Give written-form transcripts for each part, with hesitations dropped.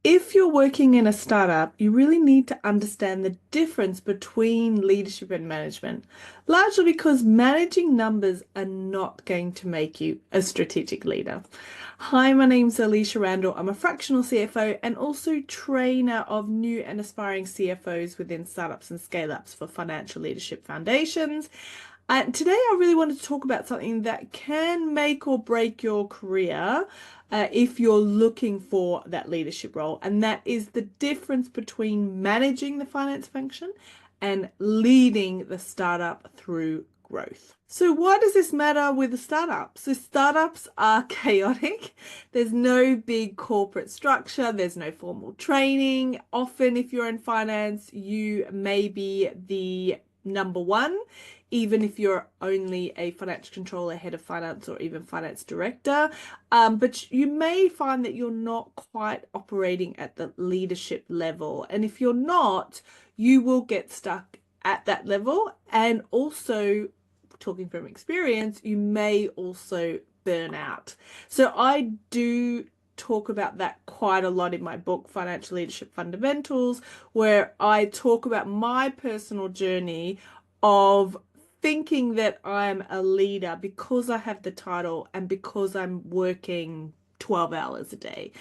If you're working in a startup, you really need to understand the difference between leadership and management, largely because managing numbers are not going to make you a strategic leader. Hi, my name's Alysha Randall. I'm a fractional CFO and also trainer of new and aspiring CFOs within startups and scale-ups for financial leadership foundations. And today I really wanted to talk about something that can make or break your career if you're looking for that leadership role, and that is the difference between managing the finance function and leading the startup through growth. So why does this matter with a startup? So startups are chaotic. There's no big corporate structure. There's no formal training. Often if you're in finance, you may be the number one, even if you're only a financial controller, head of finance, or even finance director. But you may find that you're not quite operating at the leadership level. And if you're not, you will get stuck at that level. And also, talking from experience, you may also burn out. So I do talk about that quite a lot in my book, Financial Leadership Fundamentals, where I talk about my personal journey of thinking that I'm a leader because I have the title and because I'm working 12 hours a day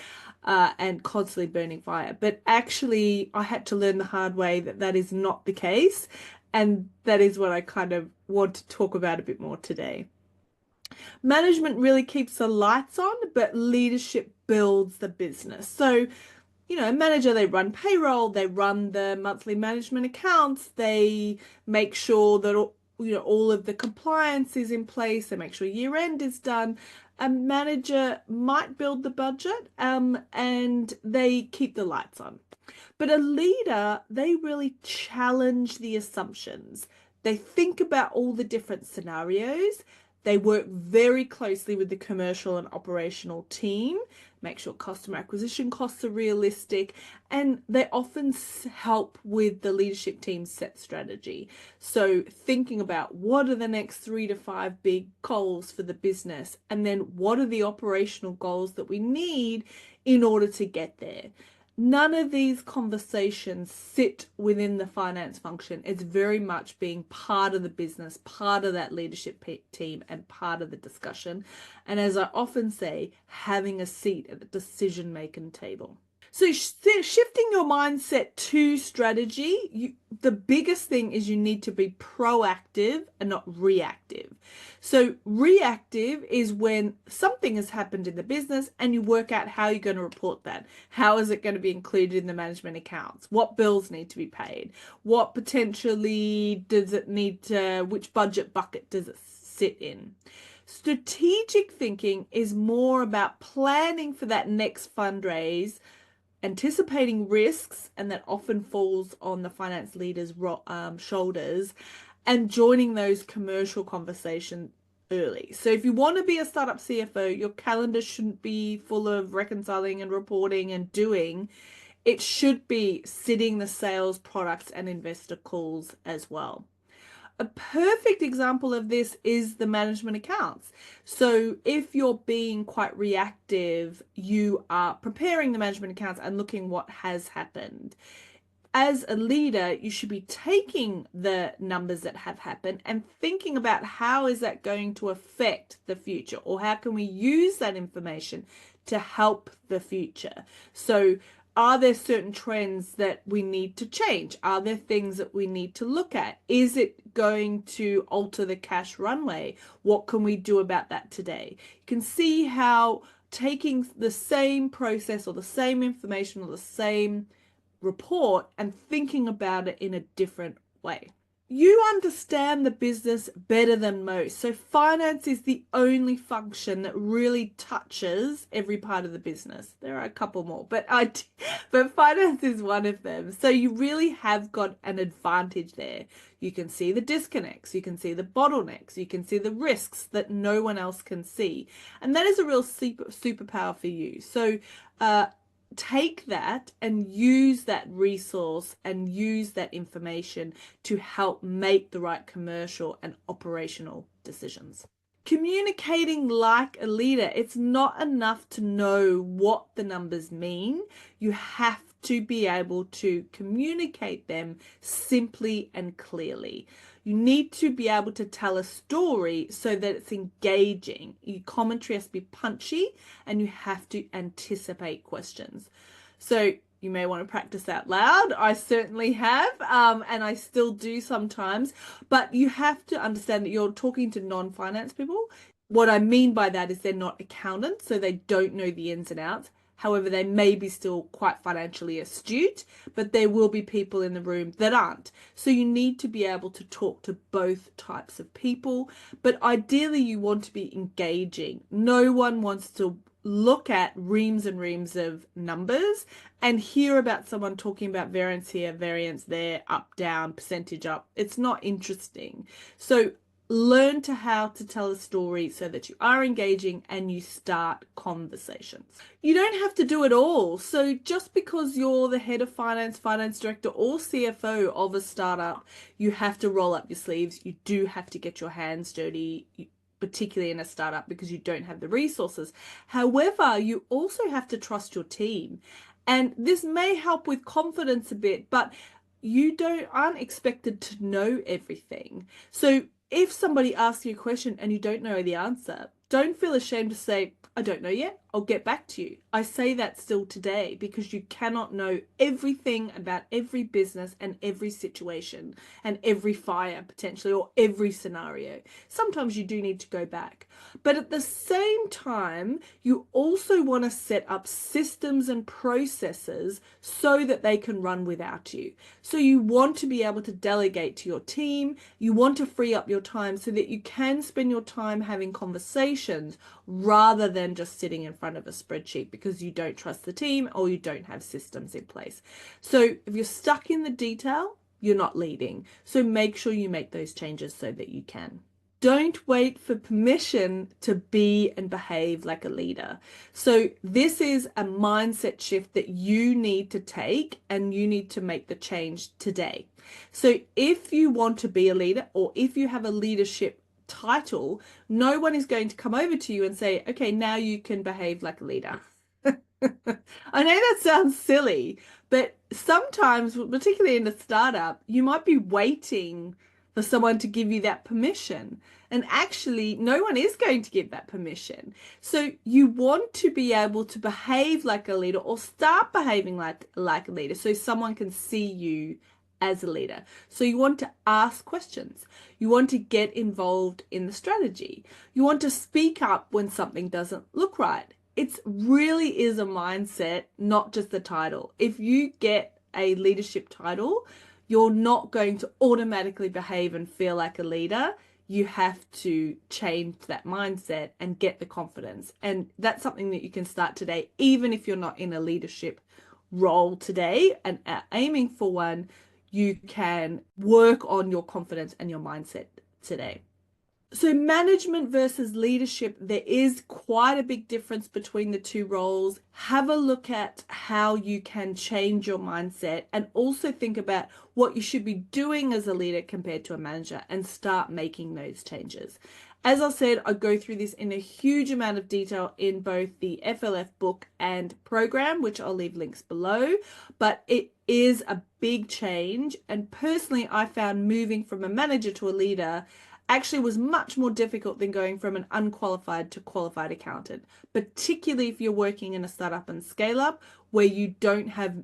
and constantly burning fire. But actually, I had to learn the hard way that that is not the case. And that is what I kind of want to talk about a bit more today. Management really keeps the lights on, but leadership builds the business. So, a manager, they run payroll, they run the monthly management accounts, they make sure that all of the compliance is in place, they make sure year end is done. A manager might build the budget, and they keep the lights on. But a leader, they really challenge the assumptions. They think about all the different scenarios. They work very closely with the commercial and operational team, make sure customer acquisition costs are realistic, and they often help with the leadership team set strategy. So thinking about what are the next 3 to 5 big goals for the business, and then what are the operational goals that we need in order to get there. None of these conversations sit within the finance function. It's very much being part of the business, part of that leadership team, and part of the discussion. And as I often say, having a seat at the decision-making table. So shifting your mindset to strategy, the biggest thing is you need to be proactive and not reactive. So reactive is when something has happened in the business and you work out how you're going to report that. How is it going to be included in the management accounts? What bills need to be paid? What potentially does it need to, which budget bucket does it sit in? Strategic thinking is more about planning for that next fundraise, anticipating risks, and that often falls on the finance leader's shoulders, and joining those commercial conversations early. So if you want to be a startup CFO, your calendar shouldn't be full of reconciling and reporting and doing. It should be sitting the sales, products, and investor calls as well. A perfect example of this is the management accounts. So if you're being quite reactive, you are preparing the management accounts and looking what has happened. As a leader, you should be taking the numbers that have happened and thinking about how is that going to affect the future, or how can we use that information to help the future. So are there certain trends that we need to change? Are there things that we need to look at? Is it going to alter the cash runway? What can we do about that today? You can see how taking the same process or the same information or the same report and thinking about it in a different way. You understand the business better than most. So finance is the only function that really touches every part of the business. There are a couple more, but finance is one of them. So you really have got an advantage there. You can see the disconnects, you can see the bottlenecks, you can see the risks that no one else can see. And that is a real superpower for you. So take that and use that resource and use that information to help make the right commercial and operational decisions. Communicating like a leader, it's not enough to know what the numbers mean. You have to be able to communicate them simply and clearly. You need to be able to tell a story so that it's engaging. Your commentary has to be punchy and you have to anticipate questions. So you may want to practice out loud. I certainly have, and I still do sometimes. But you have to understand that you're talking to non-finance people. What I mean by that is they're not accountants, so they don't know the ins and outs. However, they may be still quite financially astute, but there will be people in the room that aren't. So you need to be able to talk to both types of people, but ideally you want to be engaging. No one wants to look at reams and reams of numbers and hear about someone talking about variance here, variance there, up, down, percentage up. It's not interesting. So learn to how to tell a story so that you are engaging and you start conversations. You don't have to do it all. So just because you're the head of finance, finance director, or CFO of a startup, you have to roll up your sleeves. You do have to get your hands dirty, particularly in a startup, because you don't have the resources. However, you also have to trust your team. And this may help with confidence a bit, but you aren't expected to know everything. So if somebody asks you a question and you don't know the answer, don't feel ashamed to say, I don't know yet. I'll get back to you. I say that still today because you cannot know everything about every business and every situation and every fire potentially, or every scenario. Sometimes you do need to go back. But at the same time, you also want to set up systems and processes so that they can run without you. So you want to be able to delegate to your team. You want to free up your time so that you can spend your time having conversations rather than just sitting in front of a spreadsheet because you don't trust the team or you don't have systems in place. So if you're stuck in the detail, you're not leading. So make sure you make those changes so that you can. Don't wait for permission to be and behave like a leader. So this is a mindset shift that you need to take, and you need to make the change today. So if you want to be a leader, or if you have a leadership title, no one is going to come over to you and say, okay, now you can behave like a leader. I know that sounds silly, but sometimes, particularly in a startup, you might be waiting for someone to give you that permission. And actually, no one is going to give that permission. So you want to be able to behave like a leader, or start behaving like a leader, so someone can see you as a leader. So you want to ask questions. You want to get involved in the strategy. You want to speak up when something doesn't look right. It really is a mindset, not just the title. If you get a leadership title, you're not going to automatically behave and feel like a leader. You have to change that mindset and get the confidence. And that's something that you can start today, even if you're not in a leadership role today and aiming for one. You can work on your confidence and your mindset today. So management versus leadership, there is quite a big difference between the two roles. Have a look at how you can change your mindset, and also think about what you should be doing as a leader compared to a manager, and start making those changes. As I said, I go through this in a huge amount of detail in both the FLF book and program, which I'll leave links below, but it is a big change. And personally, I found moving from a manager to a leader actually was much more difficult than going from an unqualified to qualified accountant, particularly if you're working in a startup and scale up where you don't have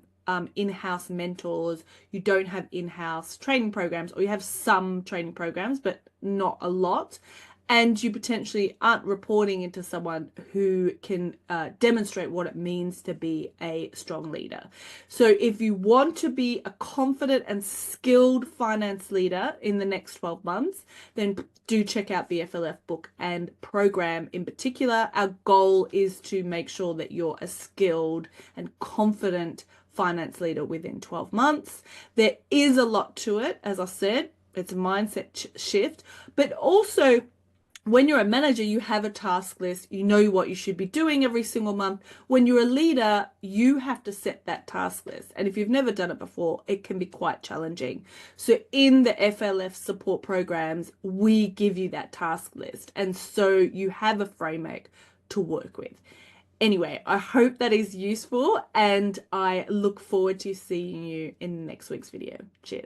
in-house mentors, you don't have in-house training programs, or you have some training programs, but not a lot. And you potentially aren't reporting into someone who can demonstrate what it means to be a strong leader. So if you want to be a confident and skilled finance leader in the next 12 months, then do check out the FLF book and program in particular. Our goal is to make sure that you're a skilled and confident finance leader within 12 months. There is a lot to it, as I said. It's a mindset shift, but also When you're a manager, you have a task list, you know what you should be doing every single month. When you're a leader, you have to set that task list. And if you've never done it before, it can be quite challenging. So in the FLF support programs, we give you that task list. And so you have a framework to work with. Anyway, I hope that is useful, and I look forward to seeing you in next week's video. Cheers.